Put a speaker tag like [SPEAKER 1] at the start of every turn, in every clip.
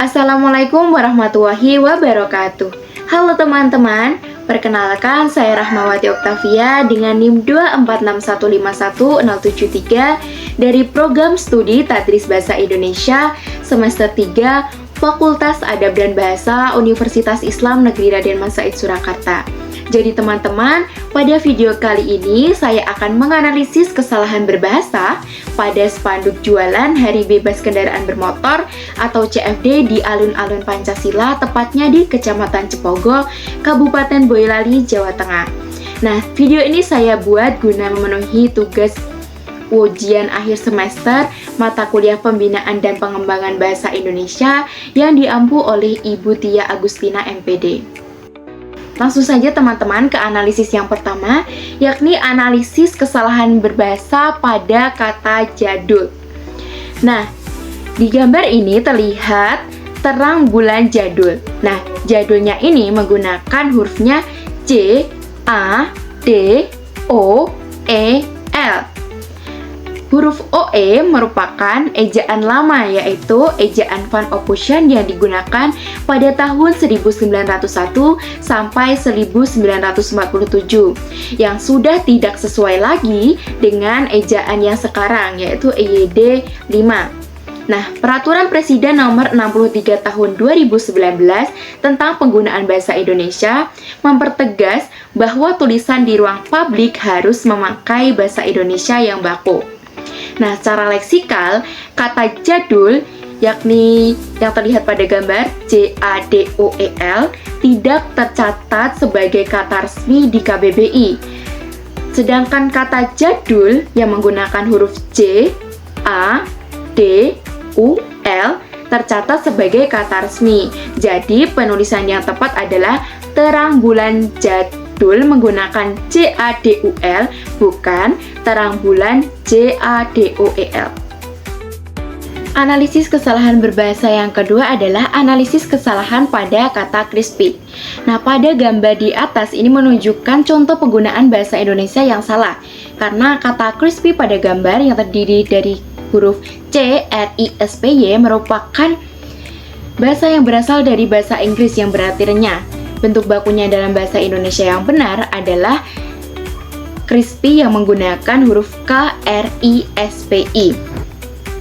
[SPEAKER 1] Assalamualaikum warahmatullahi wabarakatuh. Halo teman-teman, perkenalkan saya Rahmawati Oktavia dengan NIM 246151073 dari Program Studi Tadris Bahasa Indonesia semester 3 Fakultas Adab dan Bahasa Universitas Islam Negeri Raden Mas Said Surakarta. Jadi teman-teman, pada video kali ini saya akan menganalisis kesalahan berbahasa pada spanduk jualan Hari Bebas Kendaraan Bermotor atau CFD di alun-alun Pancasila, tepatnya di Kecamatan Cepogo, Kabupaten Boyolali, Jawa Tengah. Nah, video ini saya buat guna memenuhi tugas ujian akhir semester mata kuliah Pembinaan dan Pengembangan Bahasa Indonesia yang diampu oleh Ibu Tia Agustina MPD. Langsung saja teman-teman ke analisis yang pertama, yakni analisis kesalahan berbahasa pada kata jadul. Nah, di gambar ini terlihat terang bulan jadul. Nah, jadulnya ini menggunakan hurufnya C, A, D, O, E, L. Huruf OE merupakan ejaan lama, yaitu ejaan Van Ophusen yang digunakan pada tahun 1901 sampai 1947 yang sudah tidak sesuai lagi dengan ejaan yang sekarang, yaitu EYD 5. Nah, Peraturan Presiden Nomor 63 Tahun 2019 tentang penggunaan bahasa Indonesia mempertegas bahwa tulisan di ruang publik harus memakai bahasa Indonesia yang baku. Nah, secara leksikal, kata jadul, yakni yang terlihat pada gambar JADOEL, tidak tercatat sebagai kata resmi di KBBI. Sedangkan kata jadul yang menggunakan huruf J, A, D, U, L tercatat sebagai kata resmi. Jadi, penulisan yang tepat adalah terang bulan jadul menggunakan JADUL, bukan terang bulan JADOEL. Analisis kesalahan berbahasa yang kedua adalah analisis kesalahan pada kata crispy. Nah, pada gambar di atas ini menunjukkan contoh penggunaan bahasa Indonesia yang salah. Karena kata crispy pada gambar yang terdiri dari huruf C, R, I, S, P, Y merupakan bahasa yang berasal dari bahasa Inggris yang berarti renyah. Bentuk bakunya dalam bahasa Indonesia yang benar adalah crispy yang menggunakan huruf K, R, I, S, P, I.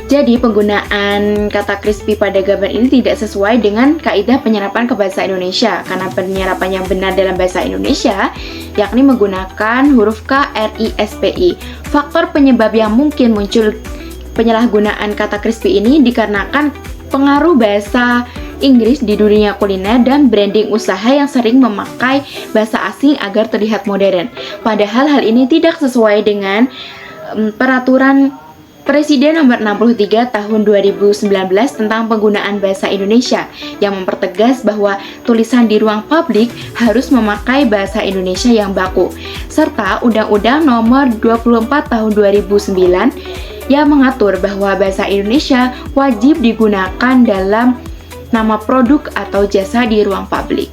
[SPEAKER 1] Jadi penggunaan kata crispy pada gambar ini tidak sesuai dengan kaidah penyerapan ke bahasa Indonesia, karena penyerapan yang benar dalam bahasa Indonesia yakni menggunakan huruf K, R, I, S, P, I. Faktor penyebab yang mungkin muncul penyalahgunaan kata crispy ini dikarenakan pengaruh bahasa Inggris di dunia kuliner dan branding usaha yang sering memakai bahasa asing agar terlihat modern. Padahal hal ini tidak sesuai dengan Peraturan Presiden Nomor 63 Tahun 2019 tentang penggunaan bahasa Indonesia yang mempertegas bahwa tulisan di ruang publik harus memakai bahasa Indonesia yang baku, serta Undang-Undang Nomor 24 Tahun 2009 yang mengatur bahwa bahasa Indonesia wajib digunakan dalam nama produk atau jasa di ruang publik.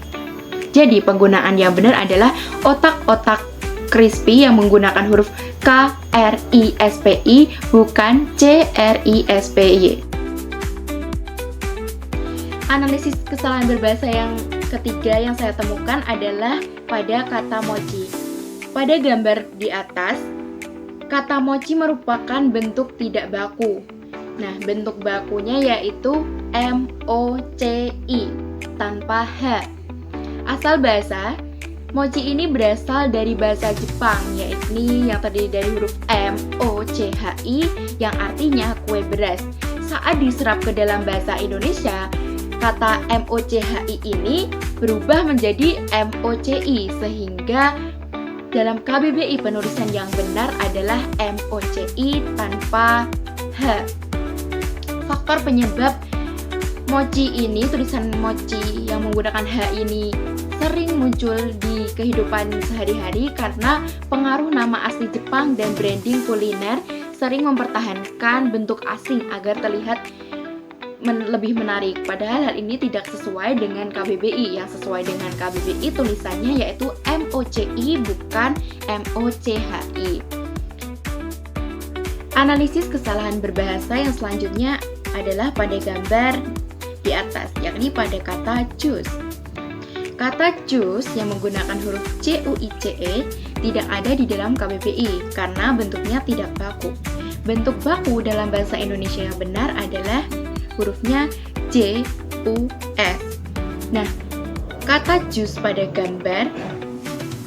[SPEAKER 1] Jadi penggunaan yang benar adalah otak-otak crispy yang menggunakan huruf K, R, I, S, P, I, bukan C, R, I, S, P, Y. Analisis kesalahan berbahasa yang ketiga yang saya temukan adalah pada kata mochi. Pada gambar di atas, kata mochi merupakan bentuk tidak baku. Nah, bentuk bakunya yaitu MOCI tanpa H. Asal bahasa, mochi ini berasal dari bahasa Jepang, yakni yang terdiri dari huruf MOCHI yang artinya kue beras. Saat diserap ke dalam bahasa Indonesia, kata MOCHI ini berubah menjadi MOCI, sehingga dalam KBBI penulisan yang benar adalah MOCI tanpa H. Faktor penyebab mochi ini, tulisan mochi yang menggunakan H ini sering muncul di kehidupan sehari-hari karena pengaruh nama asli Jepang dan branding kuliner sering mempertahankan bentuk asing agar terlihat lebih menarik. Padahal hal ini tidak sesuai dengan KBBI. Yang sesuai dengan KBBI tulisannya yaitu MOCI bukan MOCHI. Analisis kesalahan berbahasa yang selanjutnya adalah pada gambar di atas, yakni pada kata juz. Kata juz yang menggunakan huruf CUICE tidak ada di dalam KBBI karena bentuknya tidak baku. Bentuk baku dalam bahasa Indonesia yang benar adalah hurufnya JUS. Nah, kata juz pada gambar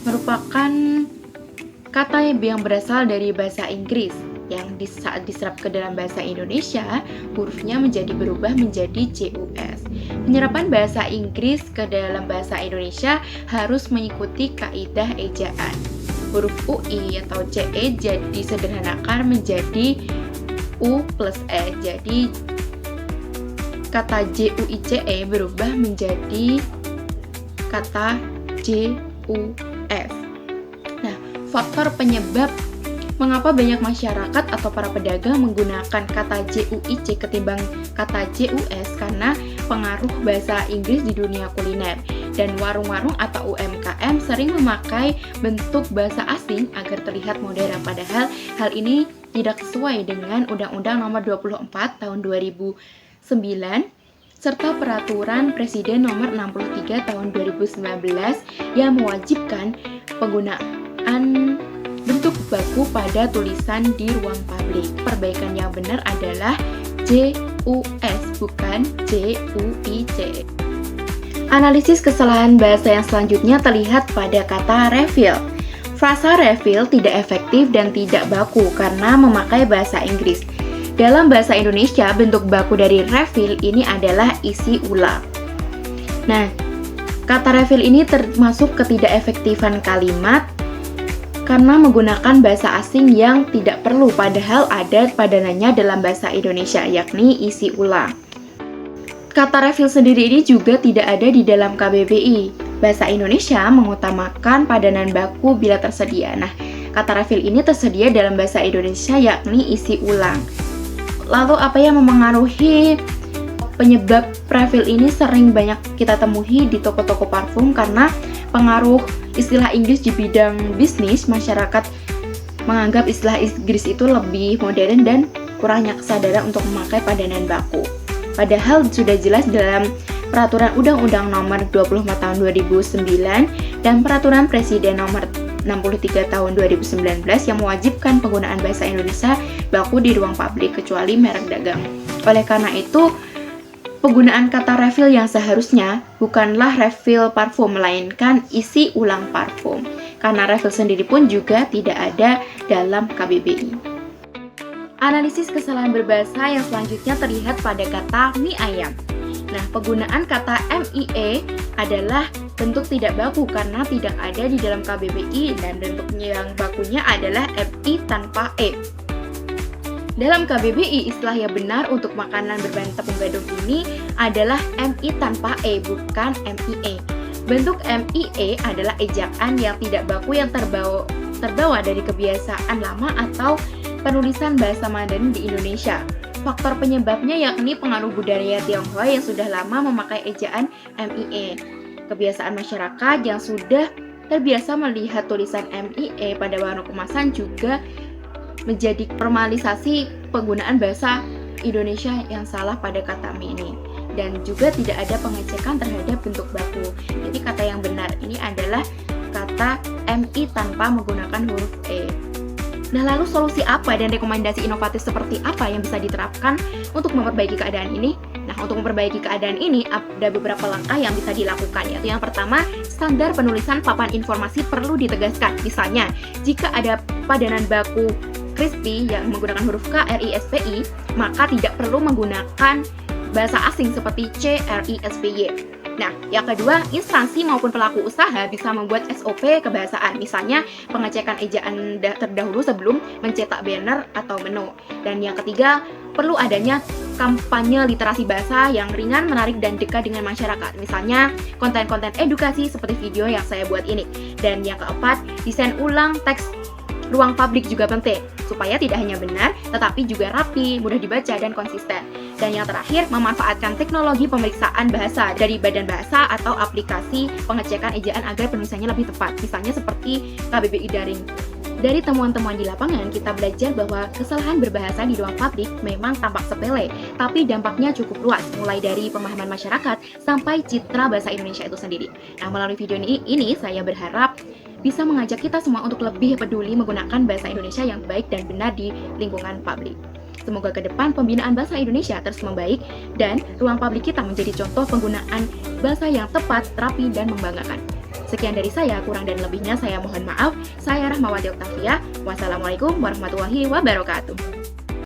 [SPEAKER 1] merupakan kata yang berasal dari bahasa Inggris yang saat diserap ke dalam bahasa Indonesia, hurufnya berubah menjadi JUS. Penyerapan bahasa Inggris ke dalam bahasa Indonesia harus mengikuti kaidah ejaan. Huruf UI atau CE jadi disederhanakan menjadi U plus E. Jadi kata JUICE berubah menjadi kata JUS. Nah, faktor penyebab mengapa banyak masyarakat atau para pedagang menggunakan kata JUIC ketimbang kata JUS karena pengaruh bahasa Inggris di dunia kuliner. Dan warung-warung atau UMKM sering memakai bentuk bahasa asing agar terlihat modern, padahal hal ini tidak sesuai dengan Undang-Undang Nomor 24 Tahun 2009 serta Peraturan Presiden Nomor 63 Tahun 2019 yang mewajibkan penggunaan bentuk baku pada tulisan di ruang publik. Perbaikan yang benar adalah JUS, bukan JUIC. Analisis kesalahan bahasa yang selanjutnya terlihat pada kata refill. Frasa refill tidak efektif dan tidak baku karena memakai bahasa Inggris. Dalam bahasa Indonesia, bentuk baku dari refill ini adalah isi ulang. Nah, kata refill ini termasuk ketidakefektifan kalimat karena menggunakan bahasa asing yang tidak perlu, padahal ada padanannya dalam bahasa Indonesia, yakni isi ulang. Kata refill sendiri ini juga tidak ada di dalam KBBI. Bahasa Indonesia mengutamakan padanan baku bila tersedia. Nah, kata refill ini tersedia dalam bahasa Indonesia, yakni isi ulang. Lalu apa yang memengaruhi penyebab refill ini sering banyak kita temui di toko-toko parfum karena pengaruh istilah Inggris di bidang bisnis. Masyarakat menganggap istilah Inggris itu lebih modern dan kurangnya kesadaran untuk memakai padanan baku. Padahal sudah jelas dalam Peraturan Undang-Undang Nomor 24 Tahun 2009 dan Peraturan Presiden Nomor 63 Tahun 2019 yang mewajibkan penggunaan bahasa Indonesia baku di ruang publik kecuali merek dagang. Oleh karena itu, penggunaan kata refill yang seharusnya bukanlah refill parfum, melainkan isi ulang parfum. Karena refill sendiri pun juga tidak ada dalam KBBI. Analisis kesalahan berbahasa yang selanjutnya terlihat pada kata mie ayam. Nah, penggunaan kata MIE adalah bentuk tidak baku karena tidak ada di dalam KBBI dan bentuknya yang bakunya adalah MI tanpa E. Dalam KBBI, istilah yang benar untuk makanan berbahan tepung gadung ini adalah MI tanpa E, bukan MIE. Bentuk MIE adalah ejaan yang tidak baku yang terbawa dari kebiasaan lama atau penulisan bahasa Mandarin di Indonesia. Faktor penyebabnya yakni pengaruh budaya Tionghoa yang sudah lama memakai ejaan MIE. Kebiasaan masyarakat yang sudah terbiasa melihat tulisan MIE pada warung kemasan juga menjadi normalisasi penggunaan bahasa Indonesia yang salah pada kata mie ini. Dan juga tidak ada pengecekan terhadap bentuk baku. Jadi kata yang benar ini adalah kata MI tanpa menggunakan huruf E. Nah, lalu solusi apa dan rekomendasi inovatif seperti apa yang bisa diterapkan untuk memperbaiki keadaan ini? Nah, untuk memperbaiki keadaan ini ada beberapa langkah yang bisa dilakukan, yaitu yang pertama, standar penulisan papan informasi perlu ditegaskan. Misalnya, jika ada padanan baku crispy yang menggunakan huruf K, R, I, S, P, I, maka tidak perlu menggunakan bahasa asing seperti C, R, I, S, P, Y. Nah, yang kedua, instansi maupun pelaku usaha bisa membuat SOP kebahasaan, misalnya pengecekan ejaan terdahulu sebelum mencetak banner atau menu. Dan yang ketiga, perlu adanya kampanye literasi bahasa yang ringan, menarik, dan dekat dengan masyarakat. Misalnya, konten-konten edukasi seperti video yang saya buat ini. Dan yang keempat, desain ulang teks ruang publik juga penting, supaya tidak hanya benar, tetapi juga rapi, mudah dibaca, dan konsisten. Dan yang terakhir, memanfaatkan teknologi pemeriksaan bahasa dari badan bahasa atau aplikasi pengecekan ejaan agar penulisannya lebih tepat, misalnya seperti KBBI Daring. Dari temuan-temuan di lapangan, kita belajar bahwa kesalahan berbahasa di ruang publik memang tampak sepele, tapi dampaknya cukup luas, mulai dari pemahaman masyarakat sampai citra bahasa Indonesia itu sendiri. Nah, melalui video ini saya berharap bisa mengajak kita semua untuk lebih peduli menggunakan bahasa Indonesia yang baik dan benar di lingkungan publik. Semoga ke depan pembinaan bahasa Indonesia terus membaik dan ruang publik kita menjadi contoh penggunaan bahasa yang tepat, rapi, dan membanggakan. Sekian dari saya, kurang dan lebihnya saya mohon maaf. Saya Rahmawati Oktavia. Wassalamualaikum warahmatullahi wabarakatuh.